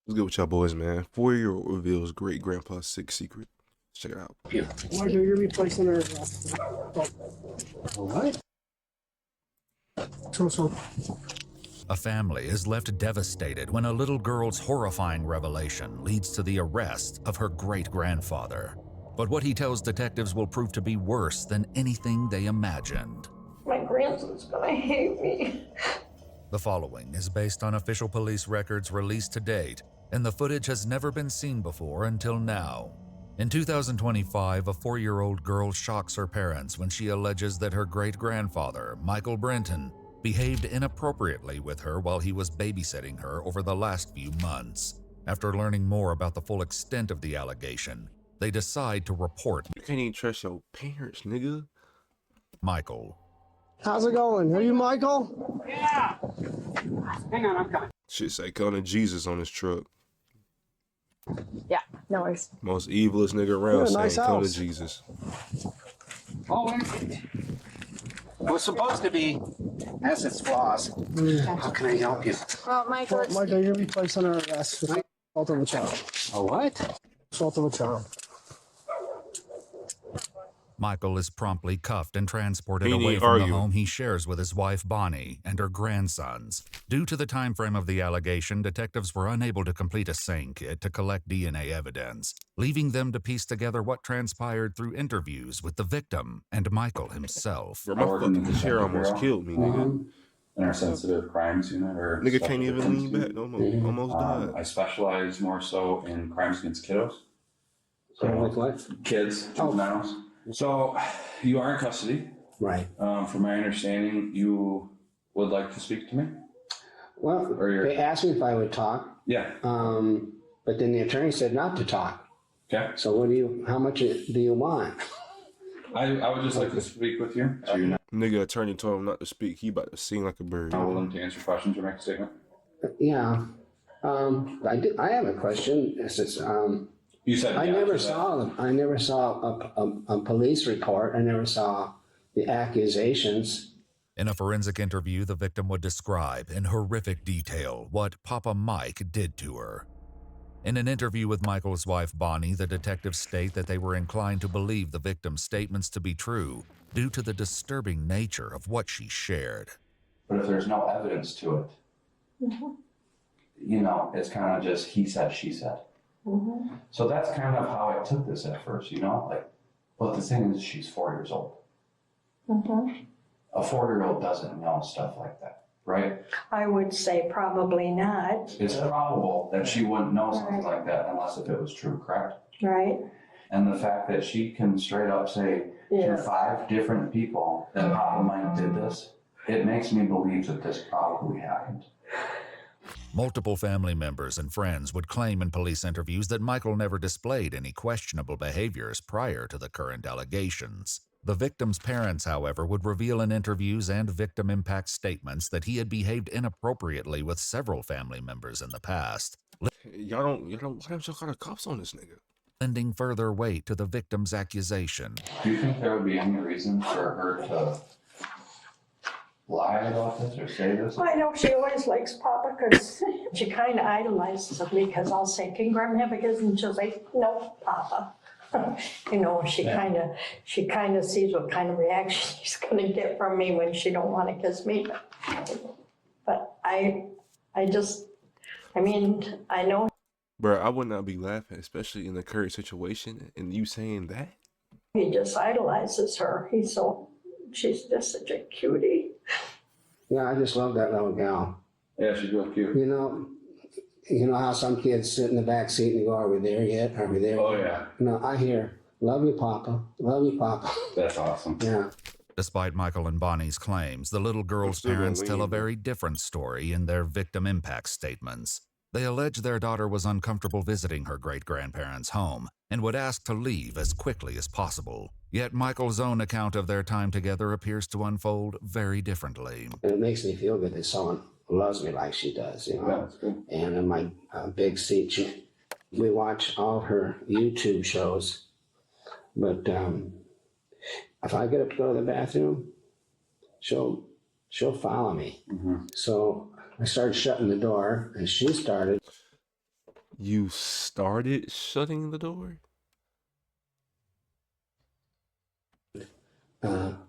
What's good with y'all boys, man? 4-year-old reveals great grandpa's sick secret. Check it out. Why do you replace her? What? So. A family is left devastated when a little girl's horrifying revelation leads to the arrest of her great-grandfather. But what he tells detectives will prove to be worse than anything they imagined. My grandson's gonna hate me. The following is based on official police records released to date, and the footage has never been seen before until now. In 2025, a 4-year-old girl shocks her parents when she alleges that her great-grandfather, Michael Brenton, behaved inappropriately with her while he was babysitting her over the last few months. After learning more about the full extent of the allegation, they decide to report. You can't even trust your parents, nigga. Michael. How's it going? Are you Michael? Yeah. Hang on, I'm coming. Shit say come to Jesus on his truck. Yeah, no worries. Most evilest nigga around saying nice come to house. Jesus. Oh, it was supposed to be, has its flaws. How can I help you? Well, Michael, Michael, you're replacing her arrest for assault of a child. A what? Assault of a child. Michael is promptly cuffed and transported He away ain't from the arguing. home he shares with his wife Bonnie and her grandsons. Due to the time frame of the allegation, detectives were unable to complete a SANE kit to collect DNA evidence, leaving them to piece together what transpired through interviews with the victim and Michael himself. Bro, my fucking chair almost killed me, nigga. In our sensitive crimes unit, or Nigga special can't even defense lean unit. back no more. Almost died. I specialize more so in crimes against kiddos. So, Like what? kids, juveniles. So you are in custody. Right. From my understanding, you would like to speak to me? Well, Or you're- they asked me if I would talk, Yeah. but then the attorney said not to talk. Okay. So how much do you want? I would just like to speak with you. So you're not Nigga attorney told him not to speak. He about to sing like a bird. willing to answer questions or make a statement? Yeah. I have a question. This is, You said I yeah never to that. saw them. I never saw a police report. I never saw the accusations. In a forensic interview, the victim would describe in horrific detail what Papa Mike did to her. In an interview with Michael's wife Bonnie, the detectives state that they were inclined to believe the victim's statements to be true due to the disturbing nature of what she shared. But if there's no evidence to it, you know, it's kind of just he said, she said. So that's kind of how I took this at first, you know, like, but the thing is, she's 4 years old. A 4-year-old doesn't know stuff like that, right? I would say probably not, It's probable that she wouldn't know something like that unless if it was true, correct? right? And the fact that she can straight up say Yeah. to 5 different people that Papa Mike did this, it makes me believe that this probably happened. Multiple family members and friends would claim in police interviews that Michael never displayed any questionable behaviors prior to the current allegations. The victim's parents, however, would reveal in interviews and victim impact statements that he had behaved inappropriately with several family members in the past, Y'all don't, why don't y'all call the cops on this nigga? lending further weight to the victim's accusation. Do you think there would be any reason for her to lie about this or say this? I know she always likes Papa because she kind of idolizes him because I'll say, can Graham have a kiss? And she'll say, no, Papa. You know, she kind of sees what kind of reaction she's going to get from me when she don't want to kiss me. But I know Bro, I would not be laughing, especially in the current situation, and you saying that? he just idolizes her. She's just such a cutie. Yeah, I just love that little gal. Yeah, she's real cute. You know how some kids sit in the back seat and go, "Are we there yet? Are we there?" Oh, yet?" yeah. No, I hear, "Love you, Papa. Love you, Papa." That's awesome. Yeah. Despite Michael and Bonnie's claims, the little girl's still gonna parents tell a leave. very different story in their victim impact statements. They allege their daughter was uncomfortable visiting her great-grandparents' home and would ask to leave as quickly as possible. Yet Michael's own account of their time together appears to unfold very differently. And it makes me feel good that someone loves me like she does, you Yeah, know. that's good. And in my big seat, we watch all her YouTube shows. But if I get up to go to the bathroom, she'll follow me. So I started shutting the door, and she started. You started shutting the door?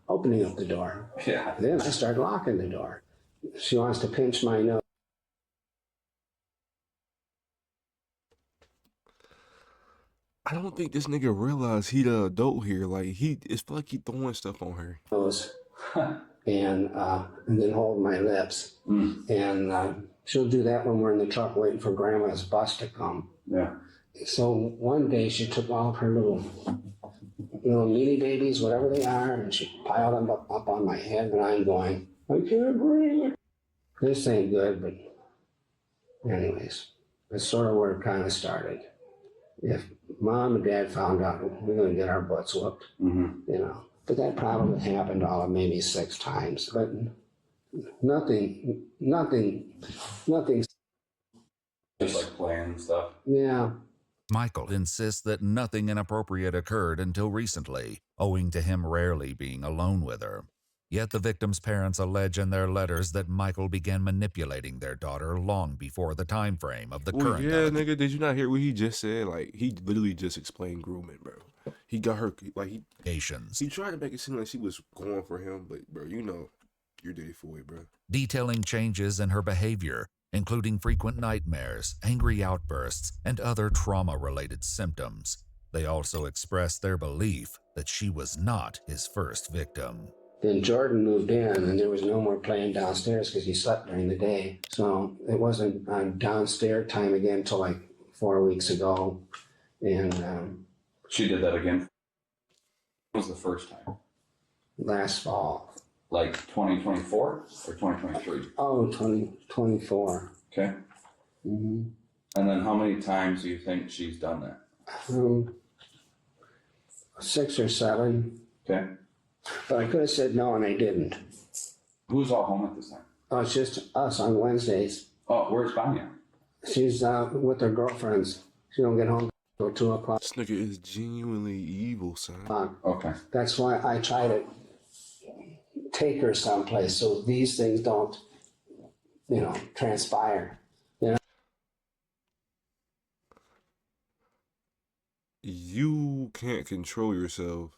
Opening up the door. Yeah. Then I started locking the door. She wants to pinch my nose. I don't think this nigga realized he the adult here. Like it's like he throwing stuff on her. And then hold my lips. And she'll do that when we're in the truck waiting for Grandma's bus to come. Yeah. So one day she took all of her little mini babies, whatever they are, and she piled them up on my head, and I'm going, I can't breathe. This ain't good, but anyways, that's sort of where it kind of started. If Mom and Dad found out, we're going to get our butts whooped, you know. But that probably happened all of maybe 6 times, but nothing. Just like playing stuff. Yeah. Michael insists that nothing inappropriate occurred until recently, owing to him rarely being alone with her. Yet the victim's parents allege in their letters that Michael began manipulating their daughter long before the time frame of the Well, current yeah, nigga, did you not hear what he just said? Like, he literally just explained grooming, bro. He got her, like, allegations, he tried to make it seem like she was going for him, but, bro, you know, you're Diddy for it, bro. detailing changes in her behavior, including frequent nightmares, angry outbursts, and other trauma-related symptoms. They also expressed their belief that she was not his first victim. Then Jordan moved in, and there was no more playing downstairs because he slept during the day. So it wasn't on downstairs time again until like 4 weeks ago. And She did that again. When was the first time? last fall. Like 2024 or 2023? Oh, 2024. Okay. Mm-hmm. And then how many times do you think she's done that? 6 or 7. Okay. But I could have said no, and I didn't. Who's all home at this time? Oh, it's just us on Wednesdays. Oh, where's Vanya? She's with her girlfriends. She don't get home until 2 o'clock. This nigga is genuinely evil, son. Okay. That's why I try to take her someplace so these things don't, transpire. You can't control yourself.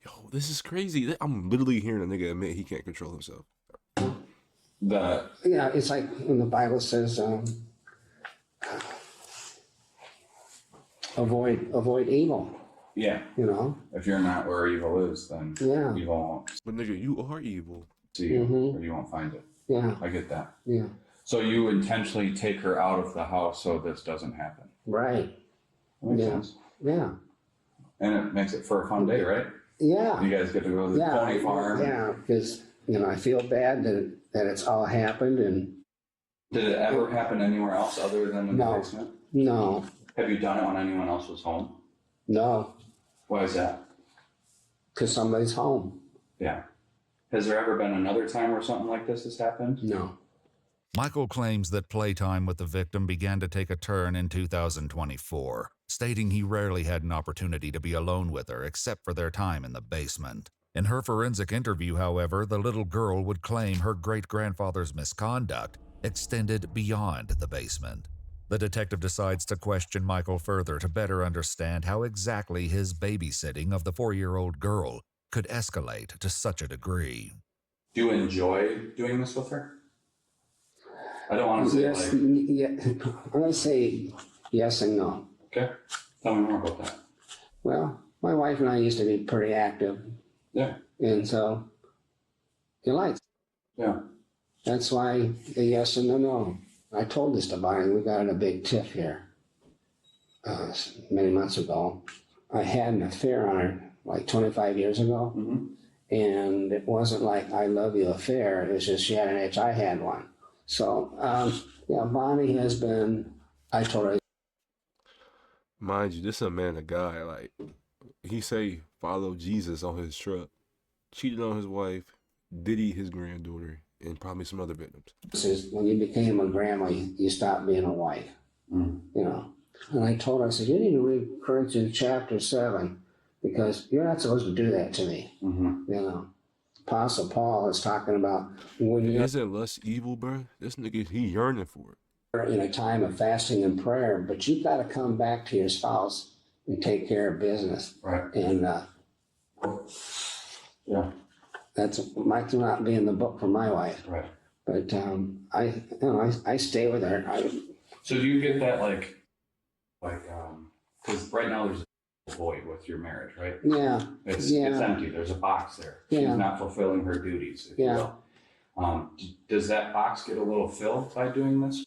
Yo, this is crazy. I'm literally hearing a nigga admit he can't control himself. Yeah, it's like when the Bible says, avoid evil. Yeah. You know. If you're not where evil is, then evil won't But nigga, you are evil. see you, or you won't find it. Yeah. I get that. Yeah. So you intentionally take her out of the house so this doesn't happen. Right. That makes Yeah. sense. Yeah. And it makes it for a fun day, right? Yeah. You guys get to go to the pony farm. Yeah, because I feel bad that it's all happened, and Did it ever happen anywhere else other than in the No. basement? no, Have you done it when anyone else was home? no, Why is that? because somebody's home. Yeah. Has there ever been another time where something like this has happened? No. Michael claims that playtime with the victim began to take a turn in 2024, stating he rarely had an opportunity to be alone with her except for their time in the basement. In her forensic interview, however, the little girl would claim her great-grandfather's misconduct extended beyond the basement. The detective decides to question Michael further to better understand how exactly his babysitting of the 4-year-old girl could escalate to such a degree. Do you enjoy doing this with her? I don't want to say Yes, like, yeah. I'm going to say yes and no. okay, tell me more about that. Well, my wife and I used to be pretty active, Yeah, and so you like. yeah. That's why the yes and the no. I told this to Bonnie. We got in a big tiff here many months ago. I had an affair on her like 25 years ago, and it wasn't like I love you affair. It was just she had an itch, I had one. So Bonnie has been. I told her. Mind you, this is a man of God. Like, he say follow Jesus on his truck. Cheated on his wife. Diddy his granddaughter. And probably some other victims. Says when you became a grandma, you stopped being a wife. And I told her, I said, you need to read Corinthians chapter 7 because you're not supposed to do that to me. Apostle Paul is talking about when you. Isn't lust evil, bro? This nigga, he yearning for it. in a time of fasting and prayer, but you've got to come back to your spouse and take care of business. Right. And Yeah. that's might not be in the book for my wife, Right. but I stay with her. So do you get that because right now there's a void with your marriage, right? Yeah. It's Yeah. empty. There's a box there. Yeah. She's not fulfilling her duties, if you Yeah. will. Does that box get a little filled by doing this?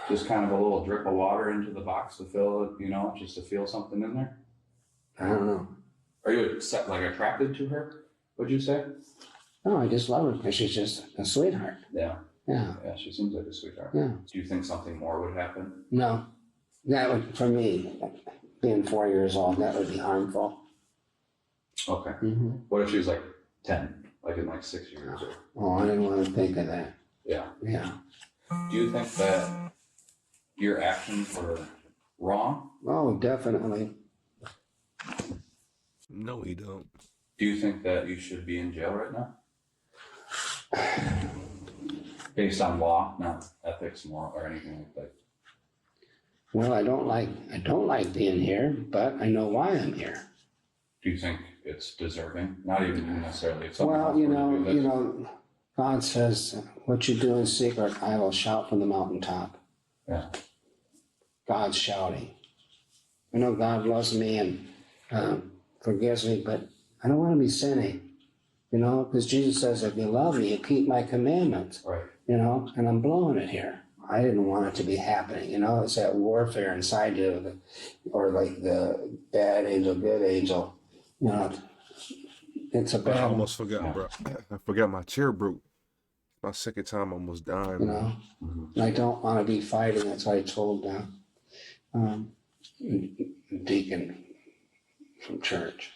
Just kind of a little drip of water into the box to fill it, just to feel something in there? I don't know. Are you attracted to her, would you say? No, I just love her because she's just a sweetheart. Yeah. Yeah. Yeah, she seems like a sweetheart. Yeah. Do you think something more would happen? No, that would, for me, being 4 years old, that would be harmful. Okay. Mm-hmm. What if she was 10, in 6 years? Or... Oh, I didn't want to think of that. Yeah. Yeah. Do you think that your actions were wrong? Oh, definitely. No, he don't. Do you think that you should be in jail right now? Based on law, not ethics, moral, or anything like that. Well, I don't like being here, but I know why I'm here. Do you think it's deserving? Not even you necessarily. If someone Well, else were to do this. God says, "What you do in secret, I will shout from the mountaintop." Yeah. God's shouting. I know God loves me and forgives me, but I don't want to be sinning. Because Jesus says, "If you love me, you keep my commandments." Right. And I'm blowing it here. I didn't want it to be happening. It's that warfare inside you, or like the bad angel, good angel. It's a I battle. almost forgot, bro. I forgot my chair broke. My second time almost dying. Mm-hmm. And I don't want to be fighting. That's what I told deacon from church.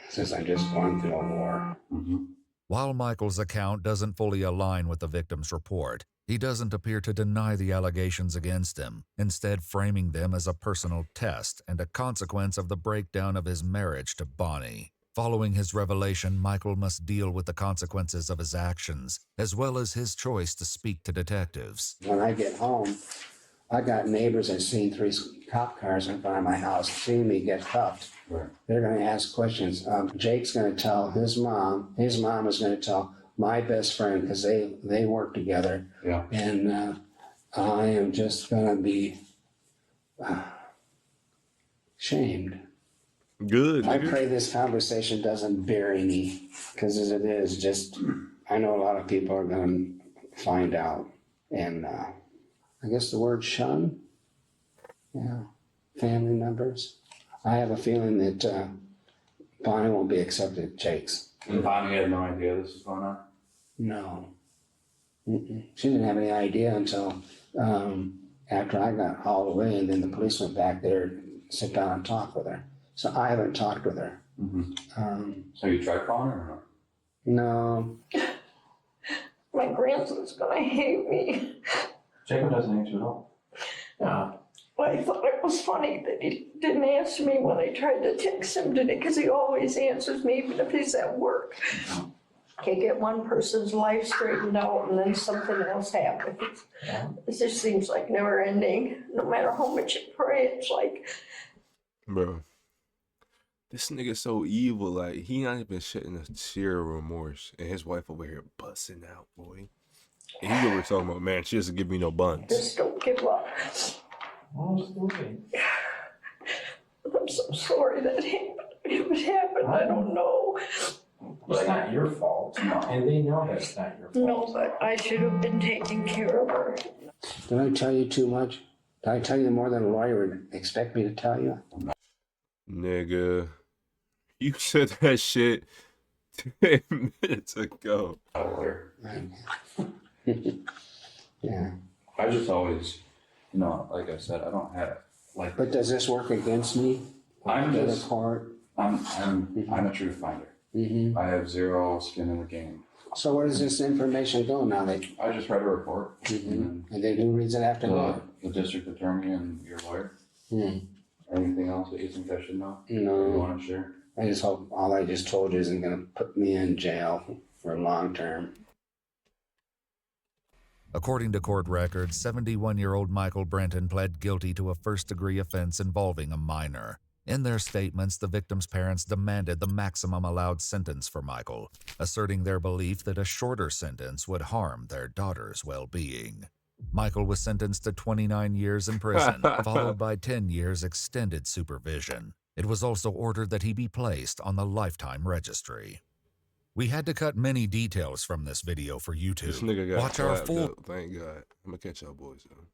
Says I'm just going through a war. Mm-hmm. While Michael's account doesn't fully align with the victim's report, he doesn't appear to deny the allegations against him, instead framing them as a personal test and a consequence of the breakdown of his marriage to Bonnie. Following his revelation, Michael must deal with the consequences of his actions, as well as his choice to speak to detectives. When I get home, I got neighbors that seen 3 cop cars in front of my house, seeing me get cuffed. Right. They're going to ask questions. Jake's going to tell his mom. His mom is going to tell my best friend, because they work together. Yeah. And I am just going to be shamed. Good. I Nigga. pray this conversation doesn't bury me, because as it is, I know a lot of people are going to find out. And I guess the word shun, yeah, family members. I have a feeling that Bonnie won't be accepted at Jake's. And Bonnie had no idea this was going on? No. Mm-mm. She didn't have any idea until after I got hauled away, and then the police went back there to sit down and talk with her. So I haven't talked with her. Mm-hmm. Have you tried calling her or No. My grandson's gonna hate me. Jacob doesn't answer at all. I thought it was funny that he didn't answer me when I tried to text him today, because he always answers me even if he's at work. Can't get one person's life straightened out and then something else happens. It just seems like never ending. No matter how much you pray, it's like, Bro. This nigga so evil. Like, he not even shedding a tear of remorse. And his wife over here busting out, boy. And he over talking about, man, she doesn't give me no buns. just don't give up. I'm so sorry that it happened. I don't know. It's not your fault, and they know that's not your fault. No, but I should have been taking care of her. Did I tell you too much? Did I tell you more than a lawyer would expect me to tell you? Nigga. You said that shit 10 minutes ago. Yeah. I just always, like I said, I don't have But does this work against me? I'm The other just, part? I'm a truth finder. Mm-hmm. I have zero skin in the game. So where does this information go now? I just read a report. And then who reads it after that? The district attorney and your lawyer. Hmm. Anything else that you think I should know? You No. want to share? I just hope all I just told you isn't going to put me in jail for long term. According to court records, 71-year-old Michael Brenton pled guilty to a first-degree offense involving a minor. In their statements, the victim's parents demanded the maximum allowed sentence for Michael, asserting their belief that a shorter sentence would harm their daughter's well-being. Michael was sentenced to 29 years in prison, followed by 10 years extended supervision. It was also ordered that he be placed on the lifetime registry. We had to cut many details from this video for This YouTube. nigga got Watch our clapped full up. Thank God. I'm gonna catch y'all boys though.